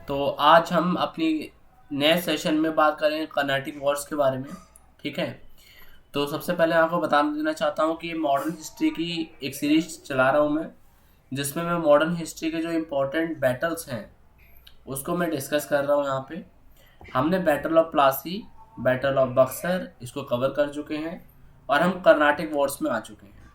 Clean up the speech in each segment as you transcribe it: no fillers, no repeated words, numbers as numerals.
तो आज हम अपनी नए सेशन में बात करेंगे कर्नाटिक वॉर्स के बारे में। ठीक है। तो सबसे पहले आपको बता देना चाहता हूँ कि मॉडर्न हिस्ट्री की एक सीरीज चला रहा हूँ मैं, जिसमें मैं मॉडर्न हिस्ट्री के जो इम्पोर्टेंट बैटल्स हैं उसको मैं डिस्कस कर रहा हूँ यहाँ पे। हमने battle of Plassey, battle of Buxar इसको कवर कर चुके हैं और हम कर्नाटिक वॉर्स में आ चुके हैं।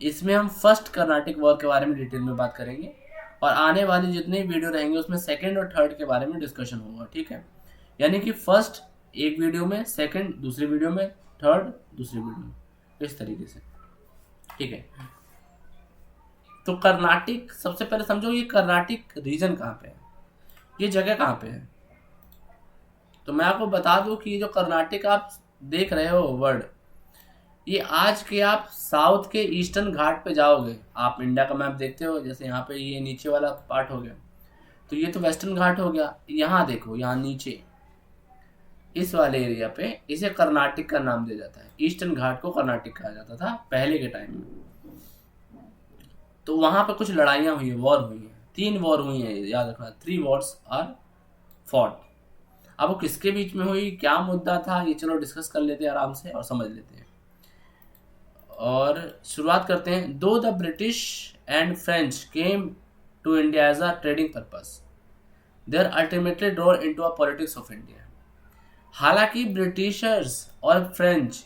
इसमें हम फर्स्ट कर्नाटिक वॉर के बारे में डिटेल में बात करेंगे और आने वाली जितने वीडियो रहेंगे उसमें सेकंड और थर्ड के बारे में डिस्कशन होगा। ठीक है। यानी कि फर्स्ट एक वीडियो में, सेकंड दूसरी वीडियो में, थर्ड दूसरी वीडियो में, इस तरीके से। ठीक है। तो कर्नाटिक, सबसे पहले समझो ये कर्नाटिक रीजन कहाँ पे है, ये जगह कहाँ पे है। तो मैं आपको बता दूं कि ये जो कर्नाटिक आप देख रहे हो वर्ड, ये आज के आप साउथ के ईस्टर्न घाट पे जाओगे, आप इंडिया का मैप देखते हो, जैसे यहाँ पे ये नीचे वाला पार्ट हो गया, तो ये तो वेस्टर्न घाट हो गया। यहाँ देखो, यहाँ नीचे इस वाले एरिया पे इसे कर्नाटिक का नाम दिया जाता है। ईस्टर्न घाट को कर्नाटिक कहा जाता था पहले के टाइम में। तो वहां पे कुछ लड़ाइयाँ हुई है, वॉर हुई है, 3 वॉर हुई है, याद रखना, 3 वॉर्स आर फॉट। अब वो किसके बीच में हुई, क्या मुद्दा था, ये चलो डिस्कस कर लेते हैं आराम से और समझ लेते हैं। और शुरुआत करते हैं। Though the British and French came to India as a trading purpose, they are ultimately drawn into a politics of India. हालांकि ब्रिटिशर्स और फ्रेंच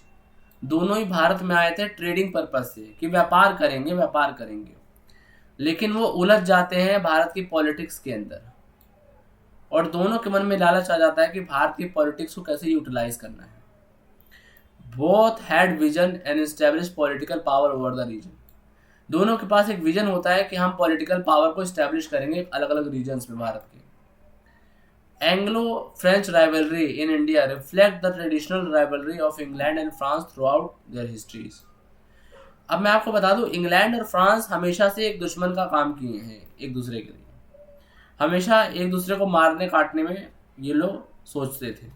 दोनों ही भारत में आए थे ट्रेडिंग पर्पस से, कि व्यापार करेंगे व्यापार करेंगे, लेकिन वो उलझ जाते हैं भारत की पॉलिटिक्स के अंदर और दोनों के मन में लालच आ जाता है कि भारत की पॉलिटिक्स को कैसे यूटिलाइज करना है। Both had vision and establish political power over the region. दोनों के पास एक विजन होता है कि हम पॉलिटिकल पावर को एस्टेब्लिश करेंगे अलग अलग रीजन्स में भारत के। Anglo French rivalry in India reflect the traditional rivalry of England and France throughout their histories. अब मैं आपको बता दूं, इंग्लैंड और फ्रांस हमेशा से एक दुश्मन का काम किए हैं एक दूसरे के लिए, हमेशा एक दूसरे को मारने काटने में ये लोग सोचते थे।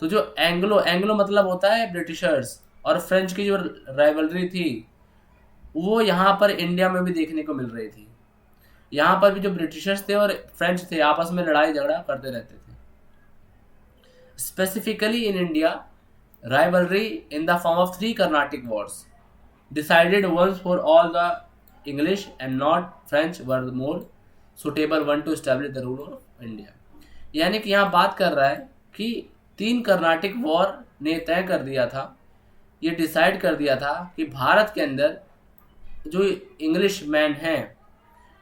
तो जो एंग्लो एंग्लो मतलब होता है ब्रिटिशर्स, और फ्रेंच की जो राइवलरी थी वो यहाँ पर इंडिया में भी देखने को मिल रही थी। यहाँ पर भी जो ब्रिटिशर्स थे और फ्रेंच थे आपस में लड़ाई झगड़ा करते रहते थे। Specifically in India, rivalry in the form of 3 Carnatic Wars decided once for all the English and not French were more suitable one to establish the rule of India। यानी कि यहाँ बात कर रहा है कि 3 कर्नाटिक वॉर ने तय कर दिया था, ये डिसाइड कर दिया था कि भारत के अंदर जो इंग्लिश मैन हैं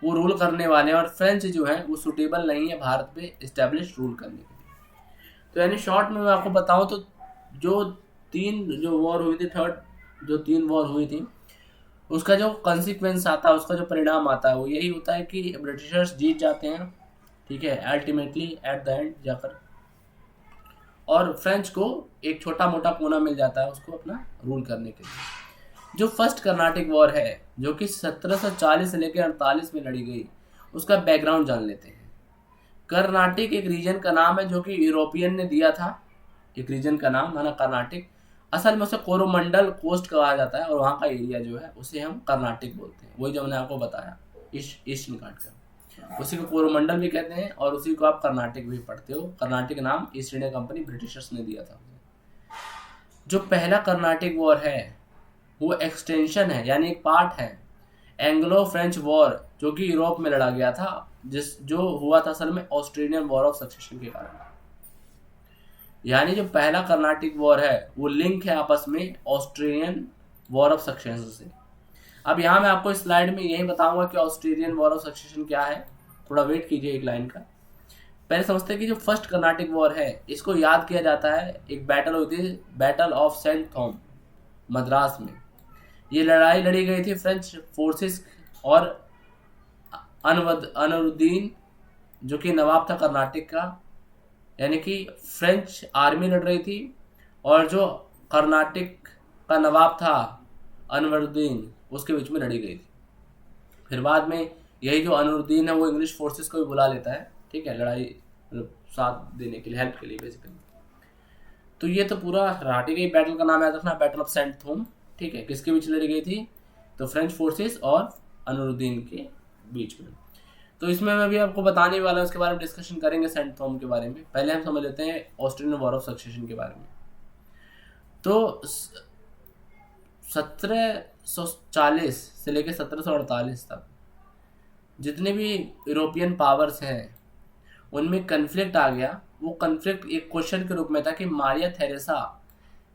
वो रूल करने वाले हैं और फ्रेंच जो हैं वो सुटेबल नहीं है भारत पे इस्टेब्लिश रूल करने के लिए। तो यानी शॉर्ट में मैं आपको बताऊं तो जो 3 जो वॉर हुई थी, थर्ड जो 3 वॉर हुई थी, उसका जो कंसिक्वेंस आता है, उसका जो परिणाम आता है वो यही होता है कि ब्रिटिशर्स जीत जाते हैं। ठीक है, अल्टीमेटली एट द एंड जाकर, और फ्रेंच को एक छोटा मोटा कोना मिल जाता है उसको अपना रूल करने के लिए। जो फर्स्ट कर्नाटिक वॉर है जो कि 1740 से लेकर 48 में लड़ी गई, उसका बैकग्राउंड जान लेते हैं। कर्नाटिक एक रीजन का नाम है जो कि यूरोपियन ने दिया था, एक रीजन का नाम है ना कर्नाटिक। असल में उसे कोरोमंडल कोस्ट कहा जाता है और वहाँ का एरिया जो है उसे हम कर्नाटिक बोलते हैं। वही जो मैंने आपको बताया ईस्टर्न घाट का, उसी को कोरोमंडल भी कहते हैं और उसी को आप कर्नाटिक भी पढ़ते हो। कर्नाटिक नाम ईस्ट इंडिया कंपनी ब्रिटिशर्स ने दिया था। जो पहला कर्नाटिक वॉर है वो एक्सटेंशन है, यानी एक पार्ट है एंग्लो फ्रेंच वॉर जो कि यूरोप में लड़ा गया था, जो हुआ था असल में ऑस्ट्रेलियन वॉर ऑफ सक्सेशन के कारण। यानी जो पहला कर्नाटिक वॉर है वो लिंक है आपस में ऑस्ट्रेलियन वॉर ऑफ सक्सेशन से। अब यहाँ मैं आपको इस स्लाइड में यही बताऊंगा कि ऑस्ट्रेलियन वॉर ऑफ सक्सेशन क्या है, थोड़ा वेट कीजिए एक लाइन का। पहले समझते हैं कि जो फर्स्ट कर्नाटिक वॉर है इसको याद किया जाता है, एक बैटल हुई थी, बैटल ऑफ सेंट थॉम मद्रास में। ये लड़ाई लड़ी गई थी फ्रेंच फोर्सेस और अनवरुद्दीन जो कि नवाब था कर्नाटिक का, यानी कि फ्रेंच आर्मी लड़ रही थी और जो कर्नाटिक का नवाब था अनवरुद्दीन उसके बीच में लड़ी गई थी। फिर बाद में यही जो अनवरुद्दीन है वो इंग्लिश फोर्सेस को भी बुला लेता है, ठीक है, लड़ाई मतलब साथ देने के लिए, हेल्प के लिए बेसिकली। तो ये तो पूरा राटी गई बैटल का नाम याद रखना, बैटल ऑफ सेंट थॉम। ठीक है, किसके बीच लड़ी गई थी, तो फ्रेंच फोर्सेस और अनवरुद्दीन के बीच में। तो इसमें मैं भी आपको बताने वाला हूँ, इसके बारे में डिस्कशन करेंगे सेंट थॉम के बारे में। पहले हम समझ लेते हैं ऑस्ट्रियन वॉर ऑफ सक्सेशन के बारे में। तो 1740 से लेकर 1748 तक जितने भी यूरोपियन पावर्स हैं उनमें कन्फ्लिक्ट आ गया। वो कन्फ्लिक्ट एक क्वेश्चन के रूप में था कि मारिया थेरेसा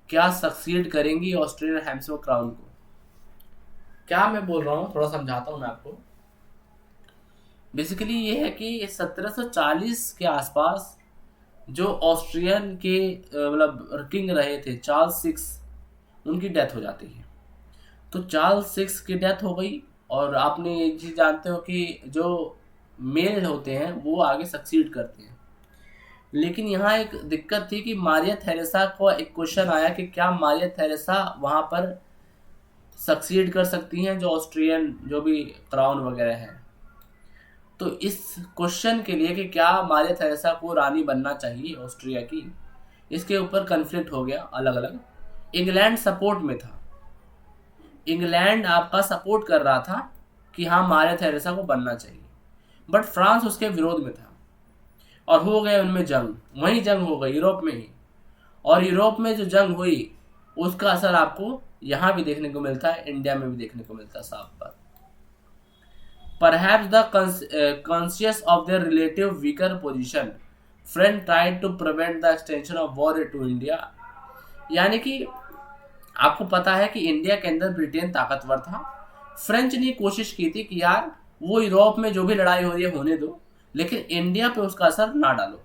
क्या सक्सीड करेंगी ऑस्ट्रियन हैब्सबर्ग क्राउन को। क्या मैं बोल रहा हूँ थोड़ा समझाता हूँ मैं आपको। बेसिकली ये है कि 1740 के आसपास जो ऑस्ट्रियन के मतलब किंग रहे थे चार्ल्स सिक्स, उनकी डेथ हो जाती है। तो चार्ल्स सिक्स की डेथ हो गई, और आपने ये चीज़ जानते हो कि जो मेल होते हैं वो आगे सक्सीड करते हैं। लेकिन यहाँ एक दिक्कत थी कि मारिया थेरेसा को एक क्वेश्चन आया कि क्या मारिया थेरेसा वहाँ पर सक्सीड कर सकती हैं जो ऑस्ट्रियन जो भी क्राउन वगैरह हैं। तो इस क्वेश्चन के लिए कि क्या मारिया थेरेसा को रानी बनना चाहिए ऑस्ट्रिया की, इसके ऊपर कन्फ्लिक्ट हो गया अलग अलग। इंग्लैंड सपोर्ट में था, इंग्लैंड आपका सपोर्ट कर रहा था कि हाँ मारिया थेरेसा को बनना चाहिए, बट फ्रांस उसके विरोध में था और हो गए उनमें जंग। वहीं जंग हो गई यूरोप में ही, और यूरोप में जो जंग हुई उसका असर आपको यहाँ भी देखने को मिलता है, इंडिया में भी देखने को मिलता है साफ पर। Perhaps the conscious of their relative weaker position, French tried to prevent the extension of war to India। यानी कि आपको पता है कि इंडिया के अंदर ब्रिटेन ताकतवर था। फ्रेंच ने कोशिश की थी कि यार वो यूरोप में जो भी लड़ाई हो रही है होने दो, लेकिन इंडिया पे उसका असर ना डालो,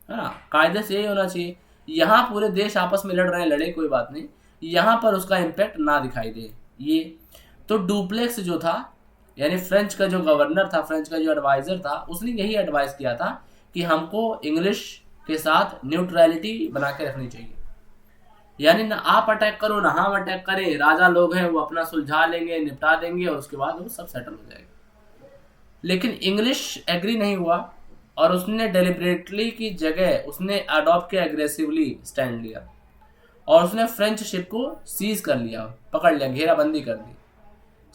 है ना। कायदे से यही होना चाहिए, यहाँ पूरे देश आपस में लड़ रहे हैं, लड़े कोई बात नहीं, यहाँ पर उसका इम्पैक्ट ना दिखाई दे। ये तो डुप्लेक्स जो था यानी फ्रेंच का जो गवर्नर था, फ्रेंच का जो एडवाइजर था, उसने यही एडवाइस किया था कि हमको इंग्लिश के साथ न्यूट्रलिटी बना के रखनी चाहिए। यानी ना आप अटैक करो ना हम अटैक करें, राजा लोग हैं वो अपना सुलझा लेंगे, निपटा देंगे और उसके बाद वो सब सेटल हो जाएगा। लेकिन इंग्लिश एग्री नहीं हुआ और उसने डेलिबरेटली की जगह उसने अडॉप्ट किया, एग्रेसिवली स्टैंड लिया और उसने फ्रेंच शिप को सीज कर लिया, पकड़ लिया, घेराबंदी कर दी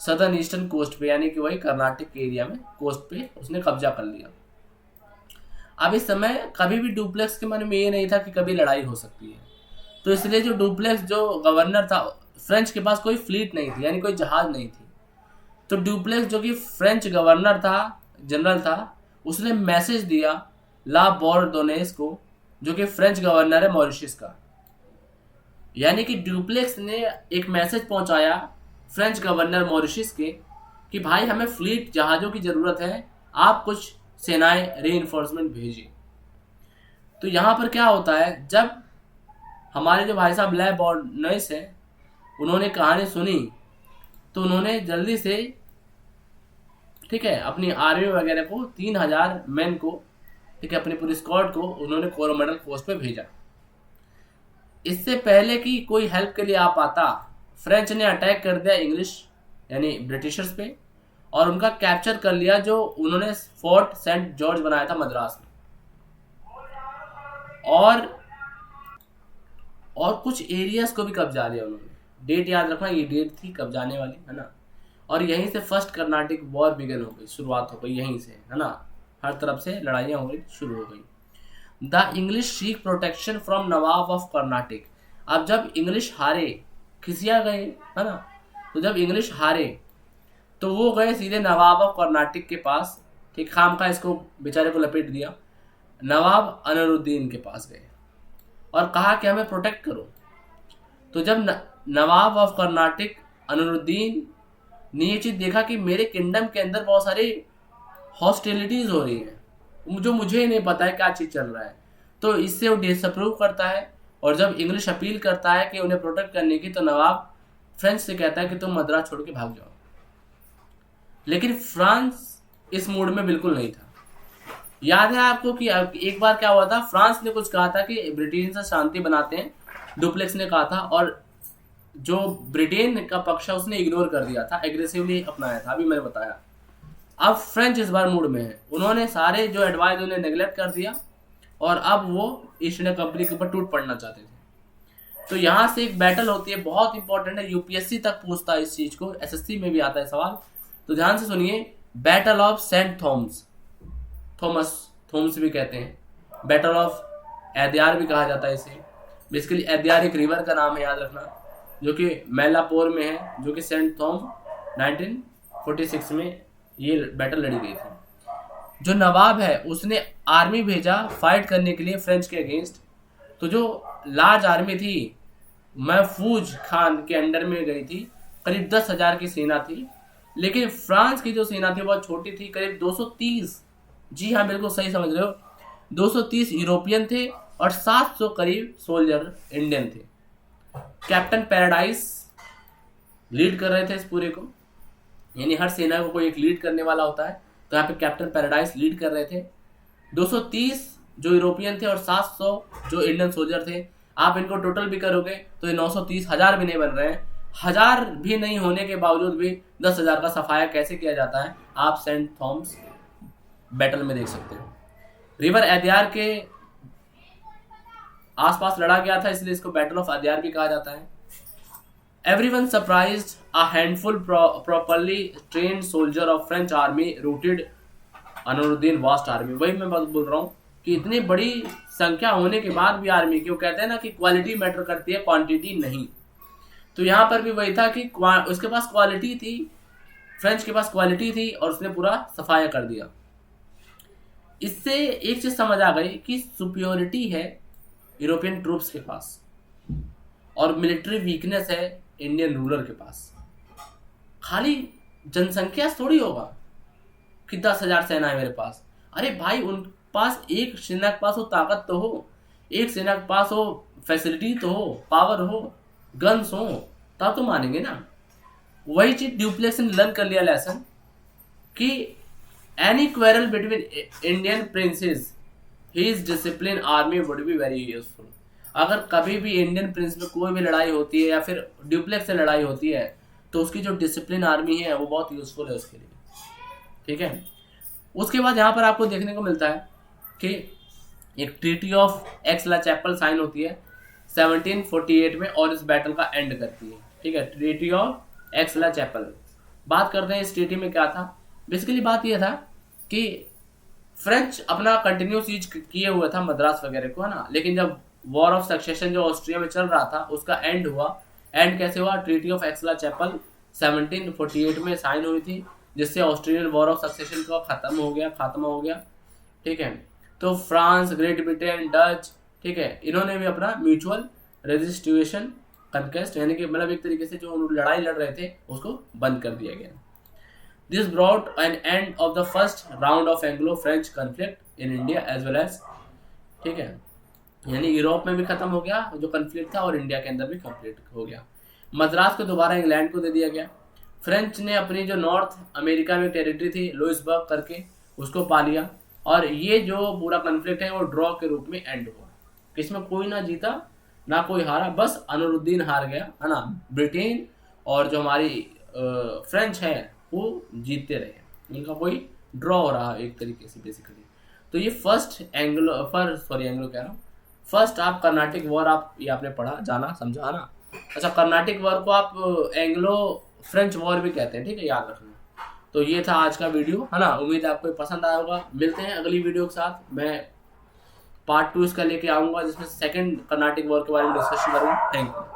सदर्न ईस्टर्न कोस्ट पे, यानी कि वही कर्नाटक के एरिया में कोस्ट पे उसने कब्जा कर लिया। अब इस समय कभी भी डुप्लेक्स के मन में ये नहीं था कि कभी लड़ाई हो सकती है, तो इसलिए जो डुप्लेक्स जो गवर्नर था, फ्रेंच के पास कोई फ्लीट नहीं थी, यानी कोई जहाज नहीं थी। तो डुप्लेक्स जो कि फ्रेंच गवर्नर था, जनरल था, उसने मैसेज दिया ला बोर्डोनेस को, जो कि फ्रेंच गवर्नर है मॉरिशस का। यानी कि डुप्लेक्स ने एक मैसेज पहुंचाया फ्रेंच गवर्नर मॉरिशस के कि भाई हमें फ्लीट जहाज़ों की ज़रूरत है, आप कुछ सेनाएं रीइंफोर्समेंट भेजिए। तो यहाँ पर क्या होता है, जब हमारे जो भाई साहब ला बोर्डोनेस है उन्होंने कहानी सुनी तो उन्होंने जल्दी से, ठीक है, अपनी आर्मी वगैरह को 3000 मैन को, ठीक है, अपनी पूरी स्क्वाड को उन्होंने कोरोमंडल कोस्ट पे भेजा। इससे पहले कि कोई हेल्प के लिए आ पाता, फ्रेंच ने अटैक कर दिया इंग्लिश यानी ब्रिटिशर्स पे और उनका कैप्चर कर लिया, जो उन्होंने फोर्ट सेंट जॉर्ज बनाया था मद्रास में। और कुछ एरियाज को भी कब्जा लिया उन्होंने। डेट याद रखना, ये डेट थी कब्जाने वाली, है ना। और यहीं से फर्स्ट कर्नाटिक वॉर बिगन हो गई, शुरुआत हो गई यहीं से, है ना। हर तरफ से लड़ाइयाँ हो गई, शुरू हो गई। The English seek protection from Nawab of Carnatic. अब जब इंग्लिश हारे, खिसिया गए, है ना, तो जब इंग्लिश हारे तो वो गए सीधे नवाब ऑफ कर्नाटिक के पास, ठीक, खाम का इसको बेचारे को लपेट दिया, नवाब अनरुद्दीन के पास गए और कहा कि हमें प्रोटेक्ट करो। तो जब नवाब ऑफ कर्नाटिक अनरुद्दीन ने ये चीज़ देखा कि मेरे किंगडम के अंदर बहुत सारी हॉस्टिलिटीज़ हो रही हैं जो मुझे नहीं पता है क्या चीज़ चल रहा है, तो इससे वो डिसअप्रूव करता है। और जब इंग्लिश अपील करता है कि उन्हें प्रोटेक्ट करने की, तो नवाब फ्रेंच से कहता है कि तुम मद्रास छोड़ के भाग जाओ। लेकिन फ्रांस इस मूड में बिल्कुल नहीं था। याद है आपको कि एक बार क्या हुआ था, फ्रांस ने कुछ कहा था कि ब्रिटेन से शांति बनाते हैं, डुप्लेक्स ने कहा था, और जो ब्रिटेन का पक्ष है उसने इग्नोर कर दिया था, एग्रेसिवली अपनाया था, अभी मैंने बताया। अब फ्रेंच इस बार मूड में है, उन्होंने सारे जो एडवाइस उन्हें नेगलेक्ट कर दिया और अब वो ईस्ट इंडिया कंपनी के ऊपर टूट पड़ना चाहते थे। तो यहाँ से एक बैटल होती है, बहुत इंपॉर्टेंट है, यूपीएससी तक पूछता है इस चीज को, एसएससी में भी आता है सवाल, तो ध्यान से सुनिए। बैटल ऑफ सेंट थॉमस थोम्स भी कहते हैं, बैटल ऑफ एदियार भी कहा जाता है इसे। बेसिकली एदियार एक रिवर का नाम है, याद रखना, जो कि मैलापोर में है, जो कि सेंट थॉम 1946 में ये बैटल लड़ी गई थी। जो नवाब है उसने आर्मी भेजा फाइट करने के लिए फ्रेंच के अगेंस्ट। तो जो लार्ज आर्मी थी महफूज खान के अंडर में गई थी, करीब 10,000 की सेना थी। लेकिन फ्रांस की जो सेना थी बहुत छोटी थी, करीब 230, जी हाँ बिल्कुल सही समझ रहे हो, 230 यूरोपियन थे और 700 करीब सोल्जर इंडियन थे। कैप्टन पैराडाइज लीड कर रहे थे इस पूरे को, यानी हर सेना को कोई एक लीड करने वाला होता है, तो यहाँ पे कैप्टन पैराडाइज लीड कर रहे थे। 230 जो यूरोपियन थे और 700 जो इंडियन सोल्जर थे। आप इनको टोटल भी करोगे तो ये 930, 1000 भी नहीं बन रहे हैं। 1000 भी नहीं होने के बावजूद भी 10,000 का सफाया कैसे किया जाता है आप सेंट थॉम्स बैटल में देख सकते हो। रिवर एदियार के आसपास लड़ा गया था, इसलिए इसको बैटल ऑफ एदियार भी कहा जाता है। Everyone surprised a handful properly trained soldier of French army routed Anwaruddin vast army. वही मैं बात बोल रहा हूँ कि इतनी बड़ी संख्या होने के बाद भी आर्मी की, वो कहते हैं ना कि क्वालिटी मैटर करती है, क्वांटिटी नहीं। तो यहाँ पर भी वही था कि उसके पास क्वालिटी थी, फ्रेंच के पास क्वालिटी थी और उसने पूरा सफाया कर दिया। इससे एक चीज समझ आ गई कि सुपियोरिटी है यूरोपियन ट्रूप्स के पास और मिलिट्री वीकनेस है इंडियन रूलर के पास। खाली जनसंख्या थोड़ी होगा कि 10,000 सेना है मेरे पास। अरे भाई, उन पास एक सेना के पास हो ताकत तो हो, एक सेना के पास हो फैसिलिटी तो हो, पावर हो, गन्स हो, तब तो मानेंगे ना। वही चीज ड्यूप्लेक्स ने लर्न कर लिया लेसन कि any quarrel between Indian princess his discipline army would be very useful. अगर कभी भी इंडियन प्रिंस में कोई भी लड़ाई होती है या फिर ड्यूप्लेक्स से लड़ाई होती है तो उसकी जो डिसिप्लिन आर्मी है वो बहुत यूजफुल है उसके लिए, ठीक है। उसके बाद यहाँ पर आपको देखने को मिलता है कि एक treaty of Aix la Chapelle sign होती है 1748 में और इस बैटल का एंड करती है, ठीक है। Treaty of Aix la Chapelle. बात करते हैं इस ट्रीटी में क्या था। बेसिकली बात यह था कि फ्रेंच अपना कंटिन्यू सीज किए हुआ था मद्रास वगैरह को, है ना। लेकिन जब वॉर ऑफ सक्सेशन जो ऑस्ट्रिया में चल रहा था उसका एंड हुआ। एंड कैसे हुआ? Treaty of Aix la Chapelle 1748 में साइन हुई थी, जिससे ऑस्ट्रेलियन वॉर ऑफ सक्सेशन का खात्मा हो गया, ठीक है। तो फ्रांस, ग्रेट ब्रिटेन, डच, ठीक है, इन्होंने भी अपना म्यूचुअल रेजिस्ट्रेशन कंक्वेस्ट, यानी कि मतलब एक तरीके से जो लड़ाई लड़ रहे थे उसको बंद कर दिया गया। This brought an end of the first round of Anglo French conflict in India as well as, ठीक है, यानी यूरोप में भी खत्म हो गया जो कॉन्फ्लिक्ट था और इंडिया के अंदर भी कॉन्फ्लिक्ट हो गया। मद्रास को दोबारा इंग्लैंड को दे दिया गया। फ्रेंच ने अपनी जो नॉर्थ अमेरिका में टेरिटरी थी लुइसबर्ग करके उसको पा लिया और ये जो पूरा कॉन्फ्लिक्ट है वो ड्रॉ के रूप में एंड हुआ। इसमें कोई ना जीता ना कोई हारा, बस अनवरुद्दीन हार गया, है ना। ब्रिटेन और जो हमारी फ्रेंच है वो जीतते रहे, इनका कोई ड्रॉ हो रहा एक तरीके से बेसिकली। तो ये फर्स्ट आप कर्नाटिक वॉर आप ये आपने पढ़ा, जाना, समझा ना। अच्छा, कर्नाटिक वॉर को आप एंग्लो फ्रेंच वॉर भी कहते हैं, ठीक है, याद रखना। तो ये था आज का वीडियो, है ना। उम्मीद है आपको पसंद आया होगा। मिलते हैं अगली वीडियो के साथ। मैं पार्ट 2 इसका लेके आऊँगा जिसमें सेकंड कर्नाटिक वॉर के बारे में डिस्कशन करूँगा। Thank you.